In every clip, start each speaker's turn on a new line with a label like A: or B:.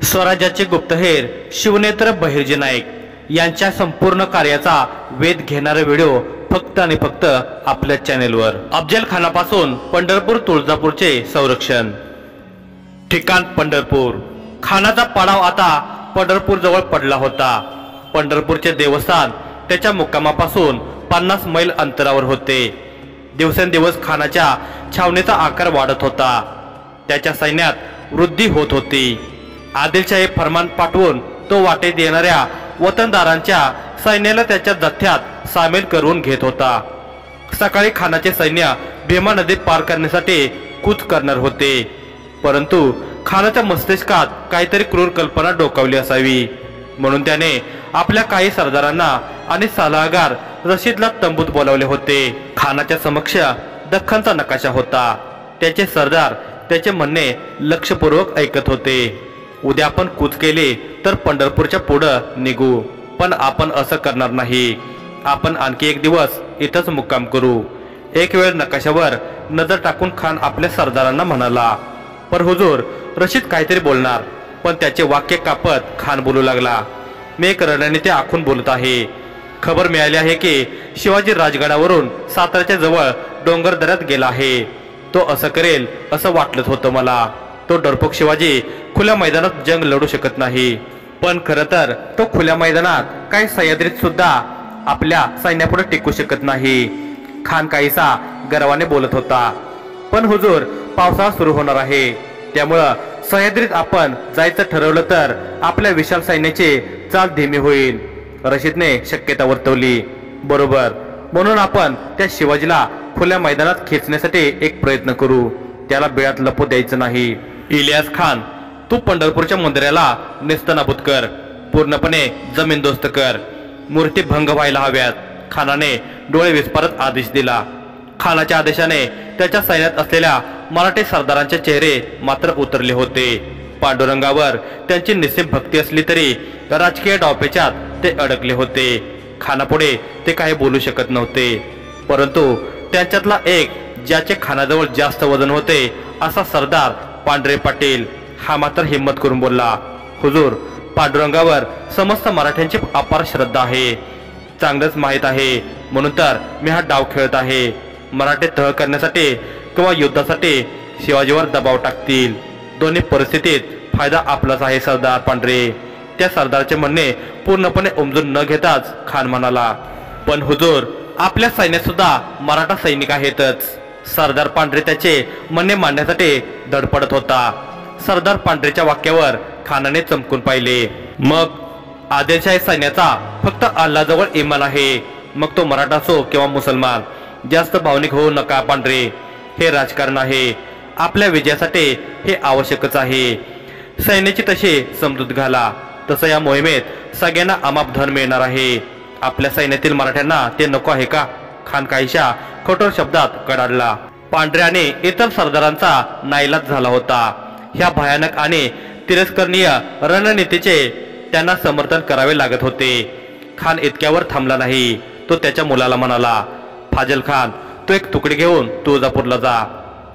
A: स्वराज्याचे गुप्तहेर शिवनेत्र बहिर्जी नाईक यांच्या संपूर्ण कार्याचा वेध घेणारा व्हिडिओ फक्त आणि फक्त आपल्या चॅनेलवर। अफजल खानापासून पंढरपूर तुळजापूरचे संरक्षण। ठिकाण पंढरपूर। खानाचा पडाव आता पंढरपूर जवळ पडला होता। पंढरपूरचे देवस्थान त्याच्या मुक्कामापासून 50 मैल अंतरावर होते। दिवसेंदिवस खानाच्या छावणीचा आकार वाढत होता। त्याच्या सैन्यात वृद्धी होत होती। आदिलशाही फरमान पाठवून तो वाटेत येणाऱ्या वतनदारांच्या सैन्याला त्याच्या जथ्यात सामील करून घेत होता। सकाळी खानाचे सैन्य भीमा नदी पार करण्यासाठी कूच करणार होते, परंतु खानाच्या मस्तिष्कात काहीतरी क्रूर कल्पना डोकावली असावी, म्हणून त्याने आपल्या काही सरदारांना आणि सल्लागार रशीदला तंबूत बोलावले होते। खानाच्या समक्ष दख्खनचा नकाशा होता। त्याचे सरदार त्याचे म्हणणे लक्षपूर्वक ऐकत होते। उद्या आपण कूच केले तर पंढरपूरच्या पुढे निघू, पण आपण असं करणार नाही। आपण आणखी एक दिवस इथंच मुक्काम करू। एक वेळ नकाशावर नजर टाकून खान आपल्या सरदारांना म्हणाला, पर हुजूर, रशीद काहीतरी बोलणार, पण त्याचे वाक्य कापत खान बोलू लागला, मी एक रणनीती आखून बोलत आहे। खबर मिळाली आहे की शिवाजी राजगडावरून साताऱ्याच्या जवळ डोंगर दऱ्यात गेला आहे। तो असं करेल असं वाटलंच होतं मला। तो डरपोक शिवाजी खुल्या मैदानात जंग लढू शकत नाही, पण खरं तर तो खुल्या मैदानात काही सह्याद्रीत सुद्धा आपल्या सैन्यापुढे टिकू शकत नाही। खान काहीसा गर्वाने बोलत होता, पण हुजूर, पावसाळा सुरू होणार आहे, त्यामुळं सह्याद्रीत आपण जायचं ठरवलं तर आपल्या विशाल सैन्याची चाल धीमी होईल। रशीदने शक्यता वर्तवली, बरोबर, म्हणून आपण त्या शिवाजीला खुल्या मैदानात खेचण्यासाठी एक प्रयत्न करू, त्याला बिळात लपू द्यायचं नाही। इलियास खान, तू पंढरपूरच्या मंदिराला नेस्तनाबूत कर, पूर्णपणे जमीनदोस्त कर, मूर्ती भंग व्हायला हव्यात। खानाने डोळे विस्फारत आदेश दिला। खानाच्या आदेशाने त्याच्या सैन्यात असलेल्या मराठी सरदारांचे चेहरे मात्र उतरले होते। पांडुरंगावर त्यांची निस्सीम भक्ती असली तरी राजकीय डावपेचात ते अडकले होते। खानापुढे ते काही बोलू शकत नव्हते, परंतु त्यांच्यातला एक, ज्याचे खानाजवळ जास्त वजन होते, असा सरदार पांढरे पाटील हा मात्र हिम्मत करून बोलला, हुजूर, पांडुरंगावर समस्त मराठ्यांची अपार श्रद्धा आहे। चांगलंच माहीत आहे, म्हणून तर मी हा डाव खेळत आहे। मराठे तह करण्यासाठी किंवा युद्धासाठी शिवाजीवर दबाव टाकतील, दोन्ही परिस्थितीत फायदा आपलाच आहे सरदार पांढरे। त्या सरदारचे म्हणणे पूर्णपणे उमजून न घेताच खान म्हणाला, पण हुजूर, आपल्या सैन्यात सुद्धा मराठा सैनिक आहेतच। सरदार पांढरे त्याचे म्हणणे मांडण्यासाठी धडपडत होता। सरदार पांढरेच्या वाक्यावर खानाने चमकून पाहिले। मग आदिलशाही सैन्याचा फक्त अल्लाजवळ इमान आहे, मग तो मराठा असो किंवा मुसलमान। जास्त भावनिक होऊ नका पांढरे, हे राजकारण आहे। आपल्या विजयासाठी हे आवश्यकच आहे। सैन्याची तशी समजूत घाला, तसं या मोहिमेत सगळ्यांना अमाप धन मिळणार आहे। आपल्या सैन्यातील मराठ्यांना ते नको आहे का? खान काहीशा कठोर शब्दात कडाडला। पांढऱ्याने इतर सरदारांचा नाईलाज झाला होता। ह्या भयानक आणि तिरस्करणीय रणनीतीचे त्यांना समर्थन करावे लागत होते। खान इतक्यावर थांबला नाही, तो त्याच्या मुलाला म्हणाला, फाजल खान, तू एक तुकडी घेऊन तुळजापूरला जा।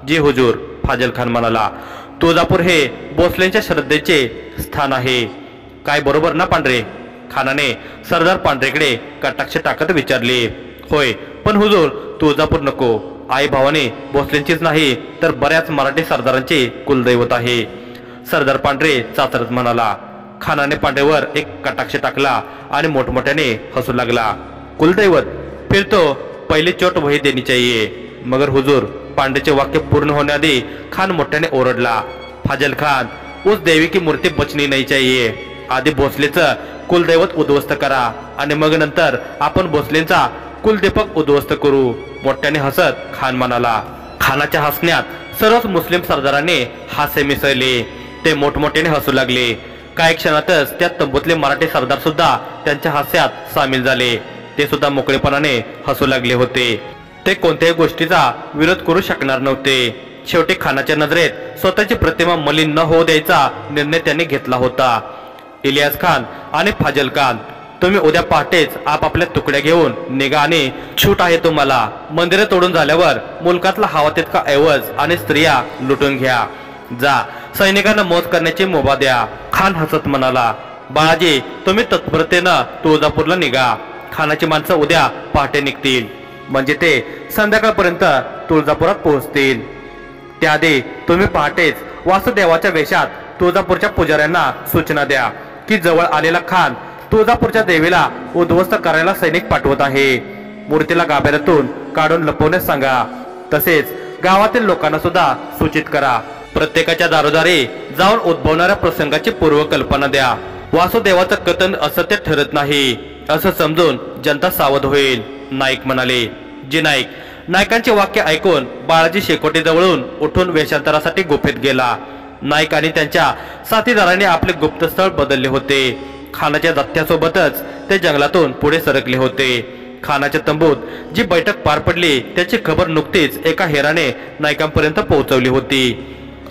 A: जी हुजूर, फाजल खान म्हणाला, तुळजापूर हे भोसलेंच्या श्रद्धेचे स्थान आहे। काय बरोबर ना पांढरे? खानाने सरदार पांढरेकडे कटाक्ष टाकत विचारले। होय, पण हुजूर, तुळजापूर नको। आई भावाने भोसलेंचीच नाही तर बऱ्याच मराठी सरदारांचे कुलदैवत आहे, सरदार पांढरे चाचरत म्हणाला। खानाने पांढरेवर एक कटाक्ष टाकला आणि मोठमोठ्याने हसू लागला। कुलदैवत? फिर तो पहली चोट वही देनी चाहिए। मगर हुजूर, पांढरेचे वाक्य पूर्ण होण्याआधी खान मोठ्याने ओरडला, फाजल खान, उस देवी की मूर्ती बचनी नहीं चाहिए। आधी भोसलेचं कुलदैवत उद्ध्वस्त करा आणि मग नंतर आपण भोसलेंचा कुलदीपक उद्ध्वस्त करू, मोठ्याने हसत खान म्हणाला। खानाच्या हसण्यात सर्वच मुस्लिम सरदारांनी हास्य मिसळले। ते मोठमोठ्याने हसू लागले। काही क्षणातच त्या तंबूतले मराठी सरदार सुद्धा त्यांच्या हास्यात सामील झाले। ते सुद्धा मोकळेपणाने हसू लागले होते। ते कोणत्याही गोष्टीचा विरोध करू शकणार नव्हते। शेवटी खानाच्या नजरेत स्वतःची प्रतिमा मलिन न होऊ द्यायचा निर्णय त्यांनी घेतला होता। इलियास खान आणि फाजल खान, तुम्ही उद्या पहाटेच आपापल्या तुकड्या घेऊन निघा आणि छूट आहे तुम्हाला। मंदिरे तोडून झाल्यावर मुलकातला हवा तितका ऐवज आणि स्त्रिया लुटून घ्या। जा, सैनिकांना मौत करण्याची मुभा द्या। खान हसत म्हणाला, बाळाजी तुम्ही तत्परतेनं तुळजापूरला निघा। खानाची माणसं उद्या पहाटे निघतील, म्हणजे ते संध्याकाळपर्यंत तुळजापुरात पोहोचतील। त्याआधी तुम्ही पहाटेच वासुदेवाच्या वेशात तुळजापूरच्या पुजाऱ्यांना सूचना द्या की जवळ आलेला खान तुळजापूरच्या देवीला उद्ध्वस्त करायला सैनिक पाठवत आहे। मूर्तीला गाभाऱ्यातून काढून लपवण्यास सांगा। तसेच गावातील लोकांना सुद्धा सूचित करा। प्रत्येकाच्या दारोदारी जाऊन उद्भवणाऱ्या प्रसंगाची पूर्वकल्पना द्या। वासुदेवाचं कथन असत्य ठरत नाही असं समजून जनता सावध होईल। नाईक म्हणाले, जी नाईक। नायकांचे वाक्य ऐकून बाळाजी शेकोटीजवळून उठून वेषांतरासाठी गुफेत गेला। नाईक आणि त्यांच्या साथीदारांनी आपले गुप्तस्थळ बदलले होते। खानाच्या जथ्यासोबतच ते जंगलातून पुढे सरकले होते। खानाच्या तंबूत जी बैठक पार पडली त्याची खबर नुकतीच एका हेराने नायकांपर्यंत पोहोचवली होती।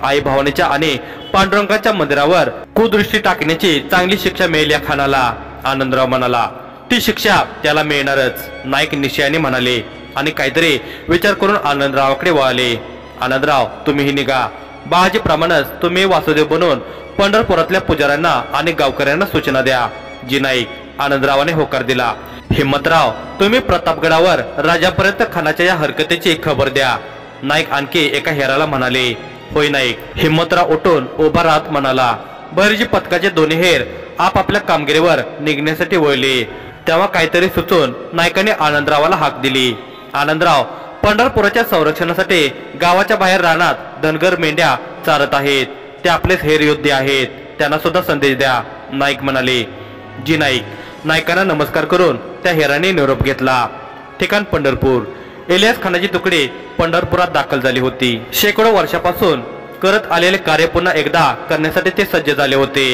A: आई भवानीच्या आणि पांडुरंगाच्या मंदिरावर कुदृष्टी टाकण्याची चांगली शिक्षा मिळेल या खानाला। आनंदराव म्हणाला, ती शिक्षा त्याला मिळणारच। नाईक निश्चयाने म्हणाले आणि काहीतरी विचार करून आनंदरावाकडे वळाले। आनंदराव तुम्हीही निघा। बाळाजीप्रमाणेच तुम्ही वासुदेव बनून पंढरपुरातल्या पुजाऱ्यांना आणि गावकऱ्यांना सूचना द्या। जी नाईक। आनंदरावाने होकार दिला। हिम्मतराव तुम्ही प्रतापगडावर राजापर्यंत खानाच्या या हरकतीची खबर द्या। नाईक आणखी एका हेराला म्हणाले, होय नाईक। हिम्मतराव उठून उभा राहत म्हणाला, बहिर्जी पथकाचे दोन्ही हेर आपापल्या कामगिरीवर निघण्यासाठी वळले। तेव्हा काहीतरी सुचून नायकाने आनंदरावाला हाक दिली। आनंदराव पंढरपुराच्या संरक्षणासाठी गावाच्या बाहेर रानात धनगर मेंढ्या चारत आहेत। ते आपलेच हेर योद्धे आहेत, त्यांना सुद्धा संदेश द्या। नाईक म्हणाले, जी नाईक। नायकांना नमस्कार करून त्या हेराने निरोप घेतला। ठिकाण पंढरपूर। इलियास खानाची तुकडी पंढरपुरात दाखल झाली होती। शेकडो वर्षापासून करत आलेले कार्य पुन्हा एकदा करण्यासाठी ते सज्ज झाले होते।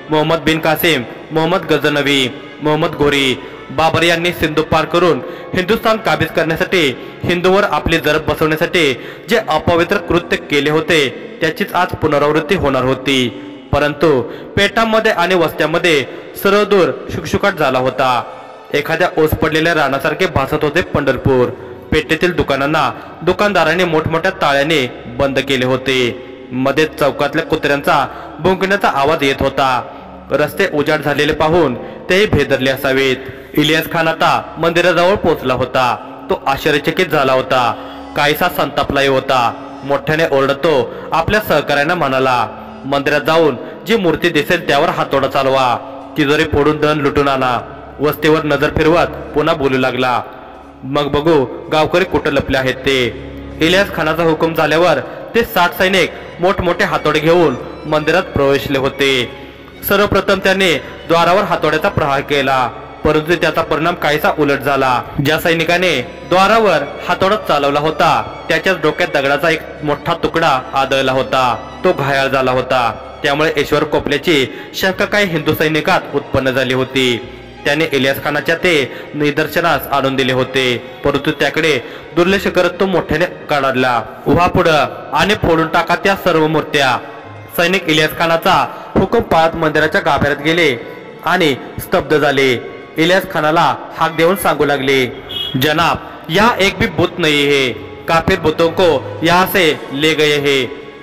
A: मोहम्मद बिन कासिम, मोहम्मद गजनवी, मोहम्मद घोरी, बाबर यांनी सिंधू पार करून हिंदुस्थान काबीज करण्यासाठी, हिंदूवर आपली जरब बसवण्यासाठी जे अपवित्र कृत्य केले होते त्याचीच आज पुनरावृत्ती होणार होती। परंतु पेटांमध्ये आणि वस्त्यामध्ये सर्वदूर शुकशुकाट झाला होता। एखाद्या ओस पडलेल्या रानासारखे भासत होते पंढरपूर। पेटेतील दुकानांना दुकानदारांनी मोठमोठ्या ताळ्याने बंद केले होते। मध्ये चौकातल्या कुत्र्यांचा भुंकण्याचा आवाज येत होता। रस्ते उजाड झालेले पाहून तेही भेदरले असावेत। इलियास खान आता मंदिराजवळ पोहोचला होता। तो आश्चर्यचकित झाला होता, काहीसा संतापलाही होता। मोठ्याने ओरडत तो आपल्या सहकाऱ्यांना म्हणाला, मंदिरात जाऊन जी मूर्ती दिसेल त्यावर हातोडा चालवा। तिजोरी फोडून धन लुटून आणा। वस्तीवर नजर फिरवत पुन्हा बोलू लागला, मग बघू गावकरी कुठं लपले आहेत ते। इलियास खानाचा हुकूम झाल्यावर ते 60 सैनिक मोठमोठे हातोडे घेऊन मंदिरात प्रवेशले होते। सर्वप्रथम त्यांनी द्वारावर हातोड्याचा प्रहार केला, परंतु त्याचा परिणाम काहीसा उलट झाला। ज्या सैनिकाने द्वारावर हातोडा चालवला होता त्याच्याच डोक्यात दगडाचा एक मोठा तुकडा आदळला होता। तो घायाळ झाला होता। त्यामुळे ईश्वर कोपल्याची शंका काही हिंदू सैनिकात उत्पन्न झाली होती। त्याने इलियास खानाच्या ते निदर्शनास आणून दिले होते, परंतु त्याकडे दुर्लक्ष करत तो मोठ्याने काढला, उभा पुढं आणि फोडून टाका त्या सर्व मूर्त्या। सैनिक इलियास खानाचा हुकूम पाळत मंदिराच्या गाभाऱ्यात गेले आणि स्तब्ध झाले। इलियास खानाला हाक देऊन सांगू लागले, जनाब यहाँ एक भी भूत नहीं है, काफिर भूतों को यहाँ से ले गए हैं।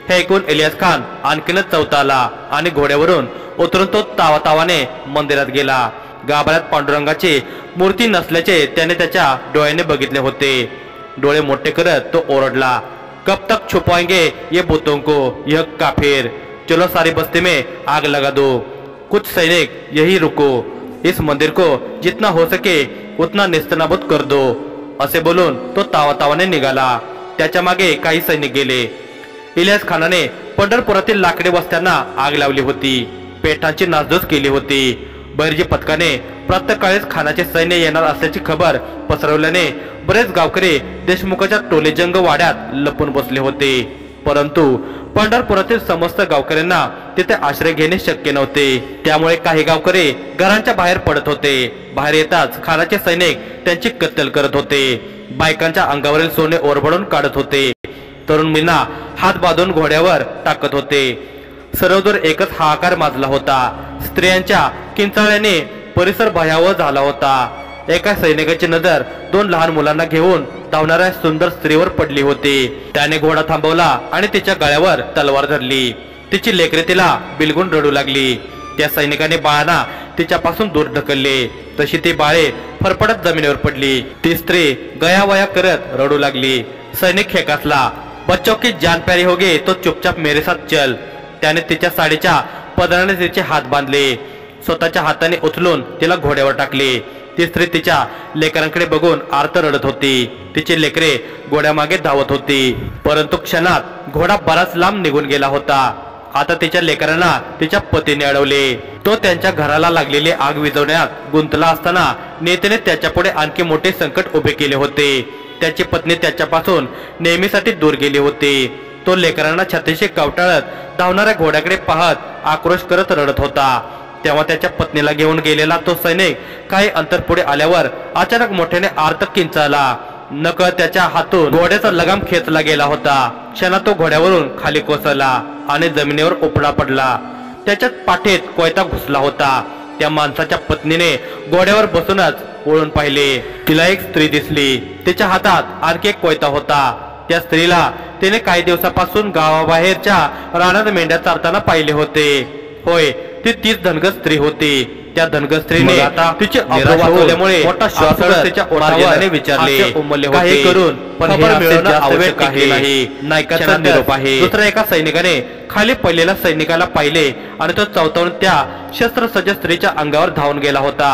A: हे ऐकून इलियास खान आणखीनच चौताला आणि घोड्यावरून उतरून तो तावातावाने मंदिरात गेला। गाभाऱ्यात पांडुरंगाची मूर्ती नसल्याचे त्याने त्याच्या डोळ्याने बघितले होते। डोळे मोठे करत तो ओरडला, कब तक छुपाएंगे ये भूतों को, यह काफिर, चलो सारी बस्ती में आग लगा दो, कुछ सैनिक यही रुको, इस मंदिर को जितना हो सके उतना नेस्तनाबूत कर दो। असे बोलून तो तावातावाने निघाला। त्याच्या मागे काही सैनिक गेले। इलियास खानाने पंढरपुरातील लाकडी वस्त्यांना आग लावली होती, पेटांची नासधूस केली होती। बहिर्जी पथकाने प्रातःकाळीच खानाचे सैन्य येणार असल्याची खबर पसरवल्याने बरेच गावकरी देशमुखाच्या टोलेजंग वाड्यात लपून बसले होते। परंतु पंढरपुरातील समस्त गावकऱ्यांना तिथे आश्रय घेणे शक्य नव्हते। त्यामुळे काही गावकरी घरांच्या बाहेर पडत होते। बाहेर येताच खानाचे सैनिक त्यांची कत्तल करत होते। बायकांच्या अंगावरील सोने ओरबडून काढत होते। तरुण मुलींना हात बांधून घोड्यावर टाकत होते। सर्वदूर एकच हाहाकार माजला होता। स्त्रियांच्या किंचाळ्याने परिसर भयावह झाला होता। एका सैनिकाची नजर 2 लहान मुलांना घेऊन धावणाऱ्या सुंदर स्त्रीवर पडली होती। त्याने घोडा थांबवला आणि तिच्या गळ्यावर तलवार धरली। तिची लेकरे तिला बिलगून रडू लागली। त्या सैनिकाने बाळांना तिच्यापासून दूर ढकलले, तशी ती बाळे फरफडत जमिनीवर पडली। ती स्त्री गयावया करत रडू लागली। सैनिक खेकसला, बच्चों की जान प्यारी होगी तो चुपचाप मेरे साथ चल। त्याने तिच्या साडीच्या पदराने तिचे हात बांधले, स्वतःच्या हाताने उचलून तिला घोड्यावर टाकले। ती स्त्री तिच्या लेकरांकडे बघून आर्त रडत होती। तिचे लेकरे घोड्यामागे धावत होती, परंतु क्षणात घोडा बराच लांब निघून गेला होता। आता तिच्या लेकरांना तिच्या पतीने अडवले। तो त्यांच्या घराला लागलेली आग विझवण्यात गुंतला असताना नेत्याने त्याच्यापुढे आणखी मोठे संकट उभे केले होते। त्याची पत्नी त्याच्यापासून नेहमीसाठी दूर गेली होती। तो लेकरांना छातीशी कवटाळत धावणाऱ्या घोड्याकडे पाहत आक्रोश करत रडत होता। तेव्हा त्याच्या पत्नीला घेऊन गेलेला तो सैनिक काही अंतर पुढे आल्यावर अचानक मोठ्याने आर्त किंचाळला। नकळत त्याच्या हातून घोड्याचा लगाम खेचला गेला होता। क्षणात तो घोड्यावरून खाली कोसळला आणि जमिनीवर उपडा पडला। त्याच्या पाठीत कोयता घुसला होता। त्या माणसाच्या पत्नीने घोड्यावर बसूनच वळून पाहिले। तिला एक स्त्री दिसली, तिच्या हातात आणखी एक कोयता होता। त्या स्त्रीला तिने काही दिवसापासून गावाबाहेरच्या रानात मेंढ्या चारताना पाहिले होते। होय, ती तीच धनगर स्त्री होती। त्या धनगर स्त्रीने तिचे अब्रू वाचवल्यामुळे मोठा श्वास तिच्या ओठावर विचारले, काही करून पण हे मिळवणं आवश्यक आहे। नायकाचा निरोप आहे। दुसऱ्या एका सैनिकाने खाली पडलेल्या सैनिकाला पाहिले आणि तो चवतावून त्या शस्त्रसज्ज स्त्रीच्या अंगावर धावून गेला होता।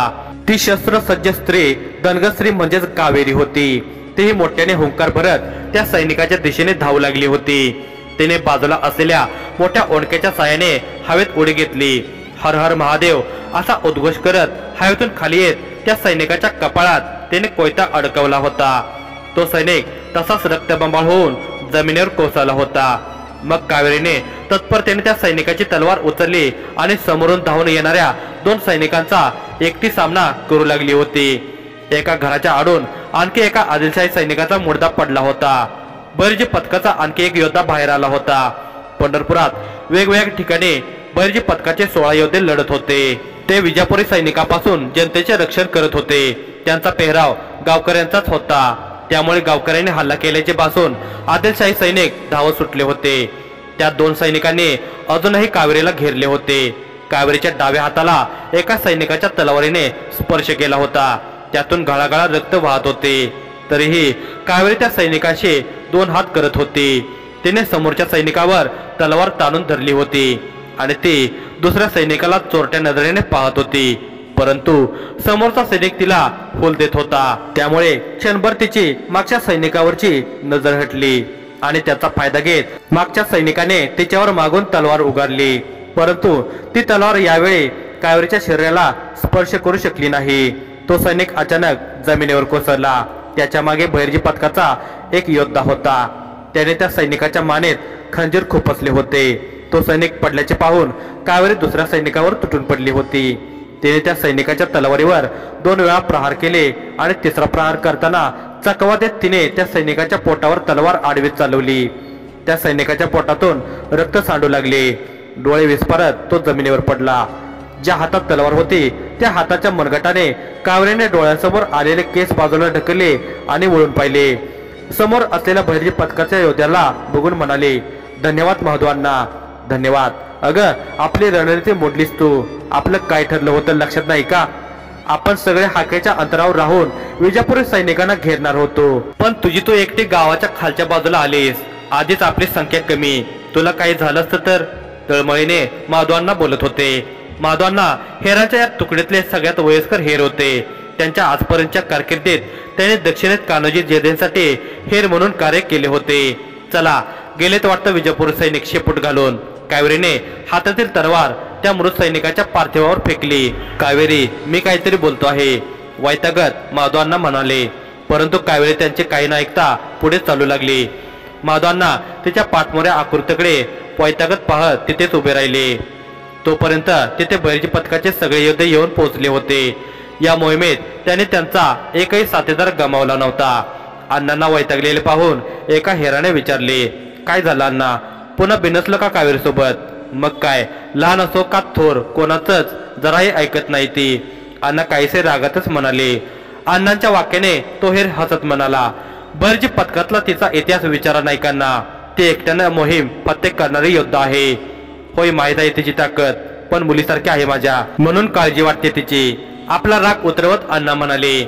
A: ती शस्त्रसज्ज स्त्री धनगर स्त्री म्हणजेच कावेरी होती। तीही मोठ्याने हुंकार भरत त्या सैनिकाच्या दिशेने धावू लागली होती। तिने बाजूला असलेल्या मोठ्या ओंडक्याच्या साहाय्याने हवेत उडी घेतली। हर हर महादेव असा उद्घोष करत हवेतून खाली येत त्या सैनिकाच्या कपाळात तिने कोयता अडकवला होता। तो सैनिक तसाच रक्तबंबाळ होऊन जमिनीवर कोसळला होता। मग कावेरीने तत्परतेने त्या सैनिकाची तलवार उचलली आणि समोरून धावून येणाऱ्या दोन सैनिकांचा एकटी सामना करू लागली होती। एका घराच्या आडून आणखी एका आदिलशाही सैनिकाचा मुर्दा पडला होता। बहिर्जी पथकाचा आणखी एक योद्धा बाहेर आला होता। पंढरपुरात वेगवेगळ्या ठिकाणी बहिर्जी पथकाचे 16 योद्धे लढत होते। ते विजापुरी सैनिकांपासून जनतेचे रक्षण करत होते। त्यांचा पेहराव गावकऱ्यांचाच होता, त्यामुळे गावकऱ्यांनी हल्ला केल्याचे भासून आदिलशाही सैनिक धावत सुटले होते। त्या दोन सैनिकांनी अजूनही कावेरीला घेरले होते। कावेरीच्या डाव्या हाताला एका सैनिकाच्या तलवारीने स्पर्श केला होता, त्यातून गळागळा रक्त वाहत होते। तरीही कावेरी त्या सैनिकाशी 2 हात करत होती। तिने समोरच्या सैनिकावर तलवार ताणून धरली होती आणि ती दुसऱ्या सैनिकाला चोरट्या नजरेने पाहत होती, परंतु समोरचा सैनिक तिला फूल देत होता। त्यामुळे क्षणभर तिची मागच्या सैनिकावरची नजर हटली आणि त्याचा फायदा घेत मागच्या सैनिकाने तिच्यावर मागून तलवार उगारली, परंतु ती तलवार यावेळी कावेरीच्या शरीराला स्पर्श करू शकली नाही। तो सैनिक अचानक जमिनीवर कोसळला। त्याच्या मागे बहिर्जी पथकाचा एक योद्धा होता। त्याने त्या सैनिकाच्या मानेत खंजीर खुपसले होते। तो सैनिक पडल्याचे पाहून कावेरी दुसऱ्या सैनिकावर तुटून पडली होती। तिने त्या सैनिकाच्या तलवारीवर 2 वेळा प्रहार केले आणि तिसरा प्रहार करताना चकवा देत तिने त्या सैनिकाच्या पोटावर तलवार आडवी चालवली। त्या सैनिकाच्या पोटातून रक्त सांडू लागले। डोळे विस्फारत तो जमिनीवर पडला। ज्या हातात तलवार होती त्या हाताच्या मनगटाने कावेरीने डोळ्यांसमोर आलेले केस बाजूला ढकलले आणि वळून पाहिले। समोर असलेल्या बहिर्जी पथकाच्या योद्ध्याला बघून म्हणाले, धन्यवाद महादवांना, धन्यवाद। अगं, आपली रणनीती मोडलीस तू। आपलं काय ठरलं होतं लक्षात नाही का? आपण सगळे हाकेच्या अंतरावर राहून विजापुरी सैनिकांना घेरणार होतो, पण तुझी तू एकटी गावाच्या खालच्या बाजूला आलीस। आधीच आपली संख्या कमी, तुला काही झालं असतं तर? तळमळीने माधवांना बोलत होते। माधवांना हेरांच्या या तुकडीतले सगळ्यात वयस्कर हेर होते। त्यांच्या आजपर्यंतच्या कारकिर्दीत त्यांनी दक्षिणेत कान्होजी जयदेंसाठी हेर म्हणून कार्य केले होते। चला, गेलेत वाटतं विजापूर सैनिक शेपूट घालून। कावेरीने हातातील तलवार त्या मृत सैनिकाच्या पार्थिवावर फेकली। कावेरी, मी काहीतरी बोलतो आहे, वैतागत माधवांना म्हणाले, परंतु कावेरी त्यांचे काही न ऐकता पुढे चालू लागली। माधवांना तिच्या पाठमोऱ्या आकृतीकडे वैतागत पाहत तिथेच उभे राहिले। तोपर्यंत तिथे बहिर्जी पथकाचे सगळे योद्धे येऊन पोहोचले होते। या मोहिमेत त्यांनी त्यांचा एकही साथीदार गमावला नव्हता। अण्णांना वैतागलेले पाहून एका हेराने विचारले, काय झालं अण्णा? पुन्हा बिनसलं का कावेरी सोबत? मग काय, लहान असो का थोर, कोणाचंच जराही ऐकत नाही ती, अण्णा काहीसे रागातच म्हणाले। अण्णांच्या वाक्याने तो हेर हसत म्हणाला, बहिर्जी पथकातला तिचा इतिहास विचारा नायकांना, ते एकट्यानं मोहीम फत्ते करणारे योद्धा आहे। होय माहीत आहे तिची ताकद, पण मुलीसारखी आहे माझ्या, म्हणून काळजी वाटते तिची. आपला राग उतरवत अण्णा म्हणाले.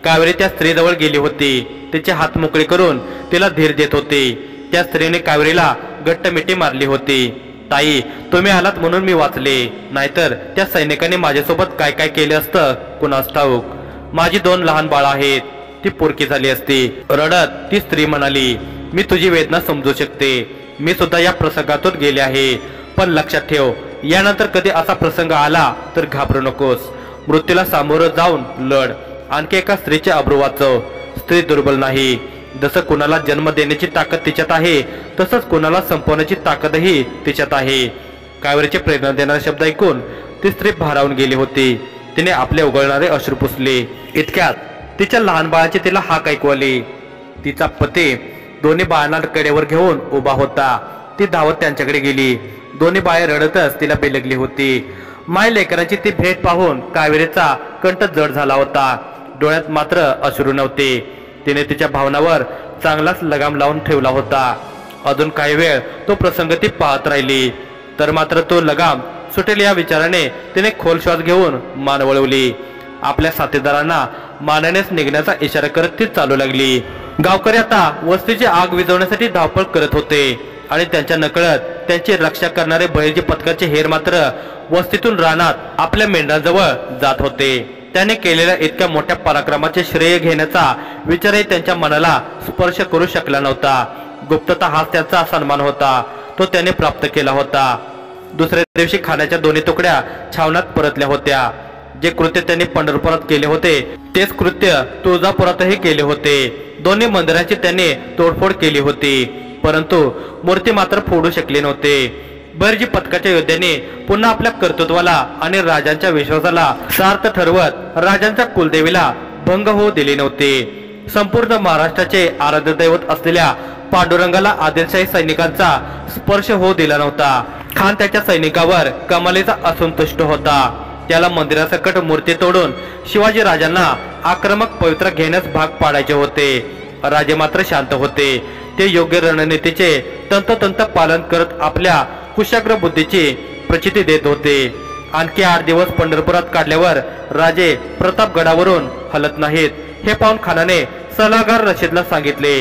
A: कावेरी त्या स्त्रीजवळ गेली होती. तिचे हात मोकळे करून तिला धीर देत होती. त्या स्त्रीने कावेरीला घट्ट मिठी मारली होती. ताई, तुम्ही आलात म्हणून मी वाचले, नाहीतर त्या सैनिकाने माझ्यासोबत काय काय केले असतं कुणास ठाऊक. माझी 2 लहान बाळं आहेत, ती पोरकी झाली असती. रडत ती स्त्री म्हणाली, मी तुझी वेदना समजू शकते. मी सुद्धा या प्रसंगातून गेले आहे, पण लक्षात ठेव, यानंतर कधी असा प्रसंग आला तर घाबरू नकोस. मृत्यूला सामोरं जाऊन लढ. आणखी एका स्त्रीचे अब्रू वाचव. स्त्री दुर्बल नाही. जसं कुणाला जन्म देण्याची ताकद तिच्यात आहे, तसंच कुणाला संपवण्याची ताकदही तिच्यात आहे. कावेरीचे प्रेरणा देणारे शब्द ऐकून ती स्त्री भारावून गेली होती. तिने आपले उघडणारे अश्रू पुसले. इतक्यात तिच्या लहान बाळाची तिला हाक ऐकू आली. तिचा पती दोन्ही बाळांना कडेवर घेऊन उभा होता. ती धावत त्यांच्याकडे गेली. दोन्ही बाळे रडतच तिला बेलगली होती. माय लेकरांची ती भेट पाहून कावेरीचा कंठ जड झाला होता. डोळ्यात मात्र अश्रू नव्हते. तिने तिच्या भावनावर चांगलाच लगाम लावून ठेवला होता. अजून काही वेळ तो प्रसंग ती पाहत राहिली, तर मात्र तो लगाम सुटेल या विचाराने तिने खोल श्वास घेऊन मान वळवली. आपल्या साथीदारांना मानानेच निघण्याचा इशारा करत ती चालू लागली. गावकरी आता वस्तीची आग विझवण्यासाठी धावपळ करत होते आणि त्यांच्या नकळत त्यांची रक्षा करणारे बहिर्जी पथकाचे हेर मात्र वस्तीतून रानात आपल्या मेंढरांजवळ जात होते. त्याने केलेल्या इतक्या मोठ्या पराक्रमाचे श्रेय घेण्याचा विचारही त्यांच्या मनाला स्पर्श करू शकला नव्हता. गुप्तता हाच त्यांचा सन्मान होता, तो त्याने प्राप्त केला होता. दुसऱ्या दिवशी खाण्याच्या दोन्ही तुकड्या छावण्यात परतल्या होत्या. जे कृत्य त्यांनी पंढरपुरात केले होते तेच कृत्य तुळजापुरातही केले होते. दोन्ही मंदिरांची त्यांनी तोडफोड केली होती, परंतु मूर्ती मात्र फोडू शकले नव्हते. बहिर्जी पथकाच्या योद्ध्यांनी पुन्हा आपल्या कर्तृत्वाला आणि राजांच्या विश्वासाला सार्थ ठरवत राजांच्या कुलदेवीला भंग होऊ दिले नव्हते. संपूर्ण महाराष्ट्राचे आराध्य दैवत असलेल्या पांडुरंगाला आदिलशाही सैनिकांचा स्पर्श होऊ दिला नव्हता. खान त्याच्या सैनिकावर कमालीचा असंतुष्ट होता. त्याला मंदिरासकट मूर्ती तोडून शिवाजी राजांना आक्रमक पवित्र घेण्यास भाग पाडायचे होते. राजे मात्र शांत होते. ते योग्य रणनीतीचे तंतोतंत पालन करत आपल्या कुशाग्र बुद्धीची प्रचिती देत होते. आणखी 8 दिवस पंढरपुरात काढल्यावर राजे प्रतापगडावरून हलत नाहीत हे पाहून खानाने सल्लागार रशीदला सांगितले,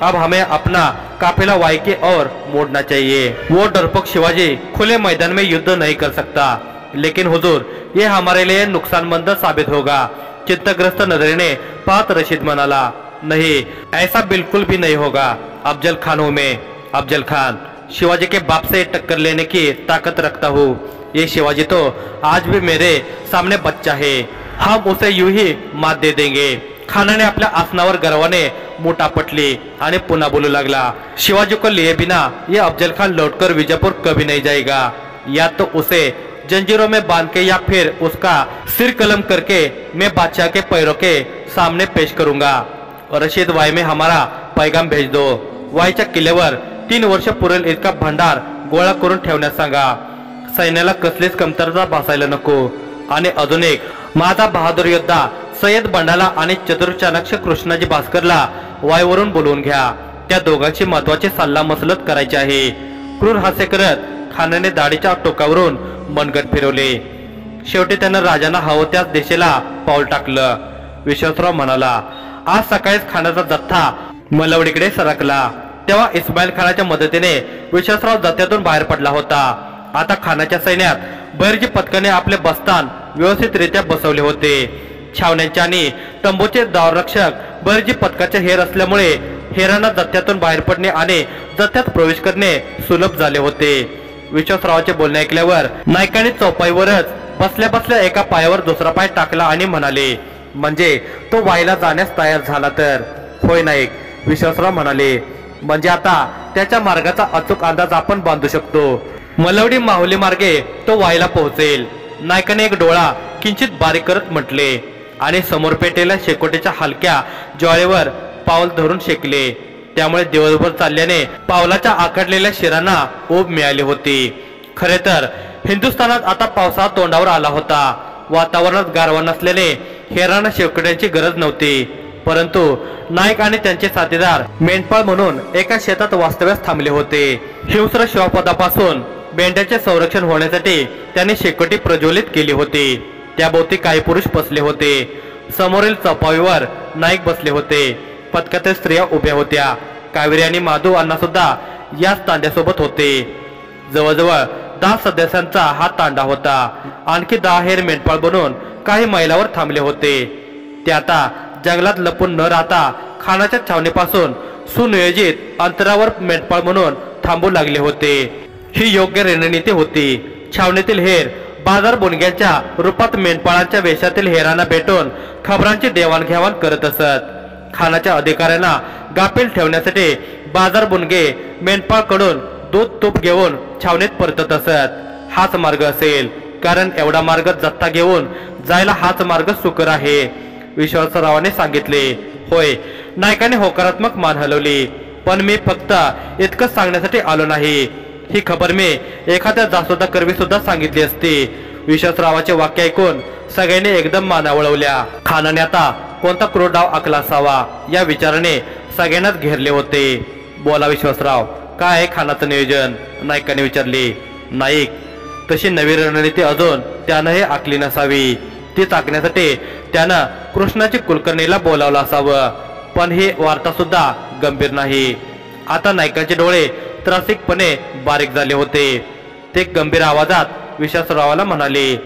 A: अब हमें अपना काफिला वाई और मोड़ना चाहिए. वो डरपोक शिवाजी खुले मैदान में युद्ध नहीं कर सकता, लेकिन हुजूर ये हमारे लिए नुकसानमंद साबित होगा. चिंताग्रस्त नजरेने पाहत रशीद म्हणाला, नहीं, ऐसा बिल्कुल भी नहीं होगा. अफजल खान हूं मैं, अफजल खान. शिवाजी के बाप से टक्कर लेने की ताकत रखता हूँ. ये शिवाजी तो आज भी मेरे सामने बच्चा है. हम उसे यूं ही मात दे देंगे. खानाने आपल्या आसनावर गर्वाने मूठ आपटली आणि पुन्हा बोलू लागला, शिवाजी को लिए बिना ये अफजल खान लौटकर विजयपुर कभी नहीं जाएगा. या तो उसे जंजीरों में बांध के या फिर उसका सिर कलम करके मैं बादशाह के पैरों के सामने पेश करूंगा. रशीद, वाई में हमारा पैगाम भेज दो. वाईच्या किल्ल्यावर 3 वर्ष पुरेल इतका भंडार गोळा करून ठेवण्यास सांगा. सैन्याला कसलीच कमतरता भासायला नको. आणि अजून एक, माझा बहादूर योद्धा सय्यद बंडाला आणि चतुर चाणक्य कृष्णाजी भास्करला वाईवरून बोलवून घ्या. त्या दोघांची महत्वाची सल्ला मसलत करायची आहे. क्रूर हास्य करत खानाने दाढीच्या टोकावरून मनगट फिरवले. शेवटी त्यानं राजांना हवं त्याच दिशेला पाऊल टाकलं. विश्वासराव म्हणाला, आज सकाळीच खानाचा जथ्था मलवडीकडे सरकला. तेव्हा इस्माईल खानाच्या मदतीने विश्वासराव जथ्यातून बाहेर पडला होता. आता खानाच्या सैन्यात बहिर्जी पथकाने आपले बस्तान व्यवस्थितरित्या बसवले होते. छावण्यांचे आणि तंबूचे दावरक्षक बहिर्जी पथकाचे हेर असल्यामुळे हेरांना जथ्यातून बाहेर पडणे आणि जथ्यात प्रवेश करणे सुलभ झाले होते. विश्वासरावाचे बोलणे ऐकल्यावर नायकाने चौपाईवरच बसल्या बसल्या एका पायावर दुसरा पाय टाकला आणि म्हणाले, म्हणजे तो वाईला जाण्यास तयार झाला तर? होय नाईक, विश्वासराव म्हणाले, म्हणजे आता त्याच्या मार्गाचा अचूक अंदाज आपण बांधू शकतो. मलवडी माहुली मार्गे तो वाईला पोहोचेल. नायकाने एक डोळा किंचित बारीक करत म्हटले आणि समोर पेटेल्या शेकोटीच्या हलक्या ज्वाळेवर पाऊल धरून शेकले. त्यामुळे दिवसभर चालल्याने पावलाच्या आखडलेल्या शिरांना ऊब मिळाली होती. खरे तर हिंदुस्थानात आता पावसाळा तोंडावर आला होता. वातावरणात गारवा नसल्याने हेरांना शेकोट्यांची गरज नव्हती. परंतु नाईक आणि त्यांचे साथीदार मेंढपाळ म्हणून एका शेतात वास्तव्यास थांबले होते. हिंस्र शिवापदापासून मेंढ्याचे संरक्षण होण्यासाठी त्यांनी शेकोटी प्रज्वलित केली होती। त्याभोवती काही पुरुष बसले होते। समोरील चौपाईवर नाईक बसले होते। पथकातील स्त्रिया उभ्या होत्या। कावेरी आणि माधव अण्णा सुद्धा याच तांड्यासोबत होते। जवळजवळ 10 सदस्यांचा हा तांडा होता। आणखी 10 हेर मेंढपाळ बनून काही मैलावर थांबले होते। ते आता जंगलात लपून न राहता खानाच्या छावणीपासून सुनियोजित अंतरावर मेंढपाळ म्हणून थांबू लागले होते। ही योग्य रणनीती होती। छावणीतील हेर बाजार बुणग्यांच्या रूपात मेंढपाळांच्या वेशातील हेरांना भेटून खबरांची देवाणघेवाण करत असत। खानाच्या अधिकाऱ्यांना गाफील ठेवण्यासाठी बाजार बुणगे मेंढपाळकडून दूध तूप घेऊन छावणीत परतत असत। हाच मार्ग असेल, कारण एवढा मार्ग जत्ता घेऊन जायला हाच मार्ग सुकर आहे, विश्वासरावाने सांगितले। होय, नायकाने होकारात्मक मान हलवली। पण मी फक्त इतकंच सांगण्यासाठी आलो नाही। ही खबर मी एखाद्या जासोदा करवी सुद्धा सांगितली असती। विश्वासरावाचे वाक्य ऐकून सगळ्यांनी एकदम माना वळवल्या। खानाने आता कोणता क्रूर डाव आखला असावा या विचाराने सगळ्यांनाच घेरले होते। बोला विश्वासराव, काय आहे खानाचं नियोजन? नायकाने विचारले। नाईक, तशी नवी रणनीती अजून त्यानं हे आखली नसावी। ती टाकण्यासाठी त्यानं कृष्णाची कुलकर्णीला बोलावलं असावं। पण ही वार्ता सुद्धा गंभीर नाही। आता नायकाचे डोळे त्रासिकपणे बारीक झाले होते। ते गंभीर आवाजात विश्वासरावाला म्हणाले,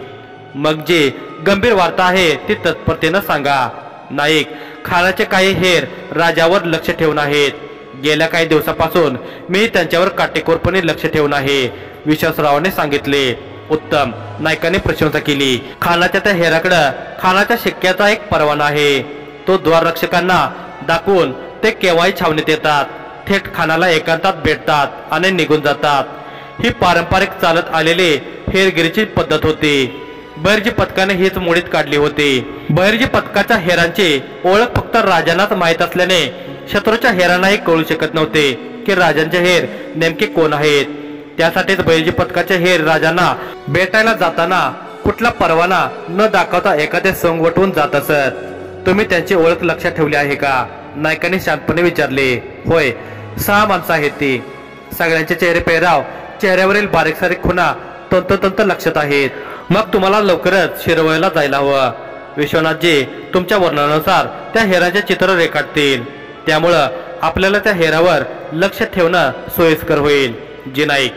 A: मग जी गंभीर वार्ता आहे ती तत्परतेनं सांगा। नाईक, खानाचे काही हेर राजावर लक्ष ठेवून आहेत। गेल्या काही दिवसापासून मी त्यांच्यावर काटेकोरपणे लक्ष ठेवून आहे, विश्वासरावाने सांगितले। उत्तम, नायकाने प्रशंसा केली। खानाच्या त्या हेराकडे खानाच्या शिक्क्याचा एक परवाना आहे। तो द्वाररक्षकांना दाखवून ते केव्हाही छावणीत येतात, थेट खानाला एकांतात भेटतात आणि निघून जातात। ही पारंपरिक चालत आलेली हेरगिरीची पद्धत होती। बहिर्जी पथकाने हीच मोडीत काढली होती। बहिर्जी पथकाच्या हेरांची ओळख फक्त राजांनाच माहीत असल्याने शत्रूच्या हेरांनाही कळू शकत नव्हते की राजांचे हेर नेमके कोण आहेत। त्यासाठीच बहिर्जी पथकाचे हेर राजांना भेटायला जाताना कुठला परवाना न दाखवता एखादे सोंग वटवून जात असत। तुम्ही त्यांची ओळख लक्षात ठेवली आहे का? नायकाने शांतपणे विचारले। होय, 6 माणसं आहेत ती। सगळ्यांचे चेहरे पेहराव, चेहऱ्यावरील बारीक सारीक खुणा तंतोतंत लक्षात आहेत। मग तुम्हाला लवकरच शिरवळला जायला हवं। विश्वनाथजी तुमच्या वर्णनानुसार त्या हेराचे चित्र रेखाटतील, त्यामुळं आपल्याला त्या हेरावर लक्ष ठेवणं सोयीस्कर होईल। जी नाईक।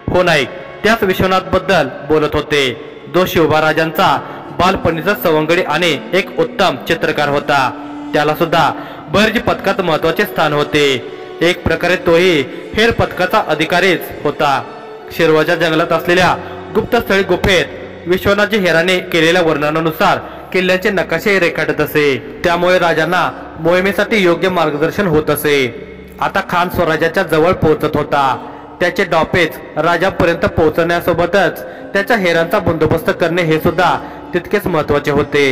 A: हो नाईक, त्याच विश्वनाथ बद्दल बोलत होते, जो शिवबाराजांचा बालपणीचा सवंगडी आणि एक उत्तम चित्रकार होता। त्याला सुद्धा बहिर्जी पथकात महत्वाचे स्थान होते। एक प्रकारे तोही हेर पथकाचा अधिकारीच होता। शिरवाच्या जंगलात असलेल्या गुप्तस्थळी गुफेत विश्वनाथजी हेराने केलेल्या वर्णनानुसार किल्ल्याचे नकाशे रेखाटत असे। त्यामुळे राजांना मोहिमेसाठी योग्य मार्गदर्शन होत असे। आता खान स्वराज्याच्या जवळ पोहोचत होता। त्याचे डावपेच राजापर्यंत पोहोचण्यासोबतच त्याच्या हेरांचा बंदोबस्त करणे हे सुद्धा तितकेच महत्त्वाचे होते।